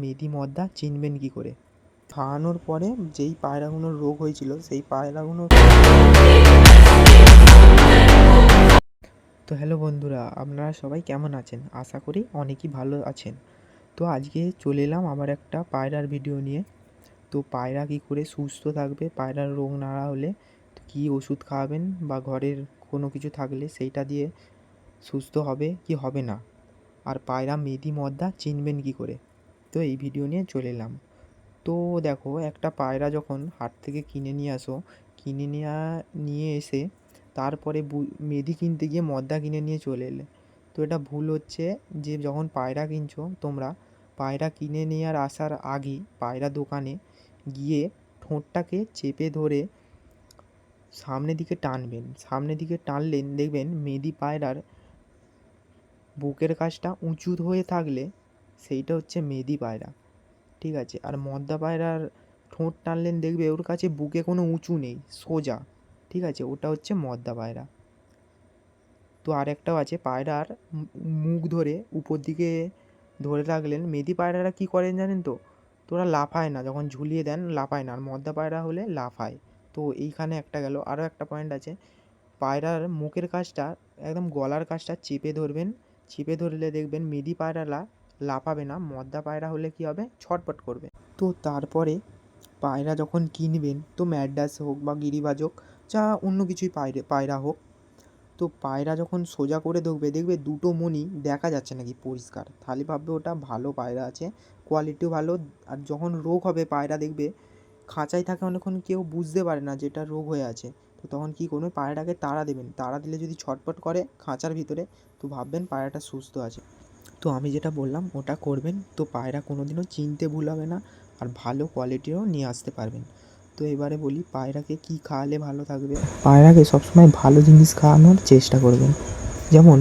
মেদি মদ্দা চিনবেন কি করে? খাওয়ানোর পরে যেই পায়রাগুলোর রোগ হয়েছিল সেই পায়রাগুলো। তো হ্যালো বন্ধুরা, আপনারা সবাই কেমন আছেন? আশা করি অনেকই ভালো আছেন। তো আজকে চলে এলাম আবার একটা পায়রার ভিডিও নিয়ে। তো পায়রা কী করে সুস্থ থাকবে, পায়রার রোগ নাড়া হলে কী ওষুধ খাওয়াবেন, বা ঘরের কোনো কিছু থাকলে সেইটা দিয়ে সুস্থ হবে কি হবে না, আর পায়রা মেদি মদ্দা চিনবেন কি করে, তো এই ভিডিও নিয়ে চলে এলাম। তো দেখো, একটা পায়রা যখন হাট থেকে কিনে নিয়ে এসে তারপরে মেদি কিনতে গিয়ে মদ্দা কিনে নিয়ে চলে এলে, তো এটা ভুল হচ্ছে। যে যখন পায়রা কিনছো তোমরা, পায়রা কিনে নিয়ে আসার আগেই পায়রা দোকানে গিয়ে ঠোঁটটাকে চেপে ধরে সামনের দিকে টানবেন। সামনের দিকে টানলেন দেখবেন মেদি পায়রার বুকের কাছটা উঁচু হয়ে থাকলে সেইটা হচ্ছে মেদি পায়রা, ঠিক আছে। আর মদ্দা পায়রার ঠোঁট টানলেন দেখবে ওর কাছে বুকে কোনো উঁচু নেই, সোজা, ঠিক আছে, ওটা হচ্ছে মদ্দা পায়রা। তো আর একটাও আছে, পায়রার মুখ ধরে উপর দিকে ধরে রাখলেন। মেদি পায়রারা কী করেন জানেন তো? তোরা লাফায় না, যখন ঝুলিয়ে দেন লাফায় না, আর মদ্দা পায়রা হলে লাফায়। তো এইখানে একটা গেল। আরও একটা পয়েন্ট আছে, পায়রার মুখের কাছটা একদম গলার কাছটা চেপে ধরবেন। চেপে ধরলে দেখবেন মেদি পায়রারা লাফাবে না, মদ্দা পায়রা হলে কী হবে, ছটপট করবে। তো তারপরে পায়রা যখন কিনবেন, তো ম্যাড্রাস হোক বা গিরিবাজ হোক, যা অন্য কিছুই পায়রা হোক, তো পায়রা যখন সোজা করে দেখবে দুটো মণি দেখা যাচ্ছে নাকি পরিষ্কার, তাহলে ভাববে ওটা ভালো পায়রা আছে, কোয়ালিটিও ভালো। আর যখন রোগ হবে পায়রা দেখবে খাঁচায় থাকে অনেকক্ষণ, কেউ বুঝতে পারে না যেটা রোগ হয়ে আছে। তো তখন কী করবে, পায়রাটাকে তাড়া দেবেন। তাড়া দিলে যদি ছটপট করে খাঁচার ভিতরে, তো ভাববেন পায়রাটা সুস্থ আছে। তো আমি যেটা বললাম ওটা করবেন, তো পায়রা কোনো দিনও চিনতে ভুল হবে না, আর ভালো কোয়ালিটিরও নিয়ে আসতে পারবেন। তো এবারে বলি পায়রাকে কী খাওয়ালে ভালো থাকবে। পায়রাকে সবসময় ভালো জিনিস খাওয়ানোর চেষ্টা করবেন। যেমন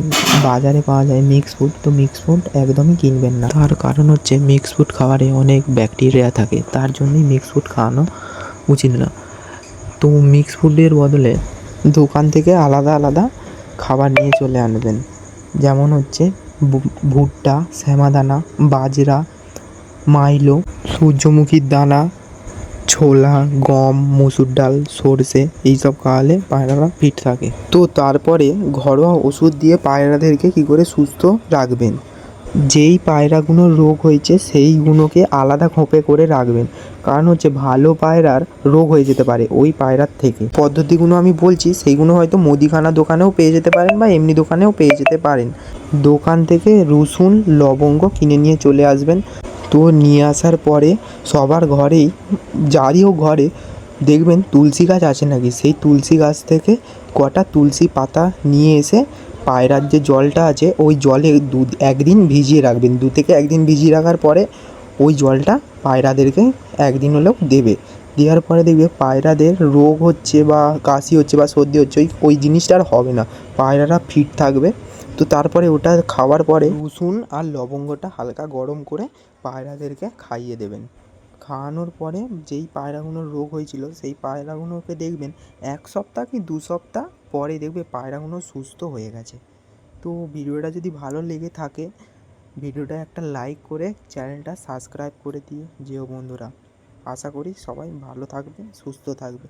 বাজারে পাওয়া যায় মিক্স ফুড, তো মিক্স ফুড একদমই কিনবেন না। তার কারণ হচ্ছে মিক্স ফুড খাবারে অনেক ব্যাকটেরিয়া থাকে, তার জন্যই মিক্স ফুড খাওয়ানো উচিত না। তো মিক্স ফুডের বদলে দোকান থেকে আলাদা আলাদা খাবার নিয়ে চলে আনবেন। যেমন হচ্ছে ভুট্টা, শ্যামাদানা, বাজরা, মাইলো, সূর্যমুখীর দানা, ছোলা, গম, মসুর ডাল, সর্ষে, এইসব খাওয়ালে পায়রারা ফিট থাকে। তো তারপরে ঘরোয়া ওষুধ দিয়ে পায়রাদেরকে কী করে সুস্থ রাখবেন। যেই পায়রাগুলোর রোগ হয়েছে সেইগুলোকে আলাদা খোপে করে রাখবেন, কারণ হচ্ছে ভালো পায়রার রোগ হয়ে যেতে পারে ওই পায়রার থেকে। পদ্ধতিগুলো আমি বলছি, সেইগুলো হয়তো মুদিখানা দোকানেও পেয়ে যেতে পারেন বা এমনি দোকানেও পেয়ে যেতে পারেন। দোকান থেকে রসুন, লবঙ্গ কিনে নিয়ে চলে আসবেন। তো নিয়ে আসার পরে সবার ঘরেই, যারই হোক ঘরে, দেখবেন তুলসী গাছ আছে নাকি, সেই তুলসী গাছ থেকে কটা তুলসী পাতা নিয়ে এসে পায়রার যে জলটা আছে ওই জলে একদিন ভিজিয়ে রাখবেন। 2 থেকে 1 দিন ভিজিয়ে রাখার পরে ওই জলটা পায়রাদেরকে একদিন হলেও দেবে। দেওয়ার পরে দেখবে পায়রাদের রোগ হচ্ছে বা কাশি হচ্ছে বা সর্দি হচ্ছে, ওই জিনিসটা আর হবে না, পায়রারা ফিট থাকবে। তো তারপরে ওটা খাওয়ার পরে রসুন আর লবঙ্গটা হালকা গরম করে পায়রাদেরকে খাইয়ে দেবেন। খাওয়ানোর পরে যেই পায়রাগুলোর রোগ হয়েছিল সেই পায়রাগুলোকে দেখবেন 1 সপ্তাহ কি 2 সপ্তাহ পরে দেখবে পায়রাগুলো সুস্থ হয়ে গেছে। তো ভিডিওটা যদি ভালো লেগে থাকে, ভিডিওটা একটা লাইক করে চ্যানেলটা সাবস্ক্রাইব করে দিয়ে যেও বন্ধুরা। আশা করি সবাই ভালো থাকবে, সুস্থ থাকবে।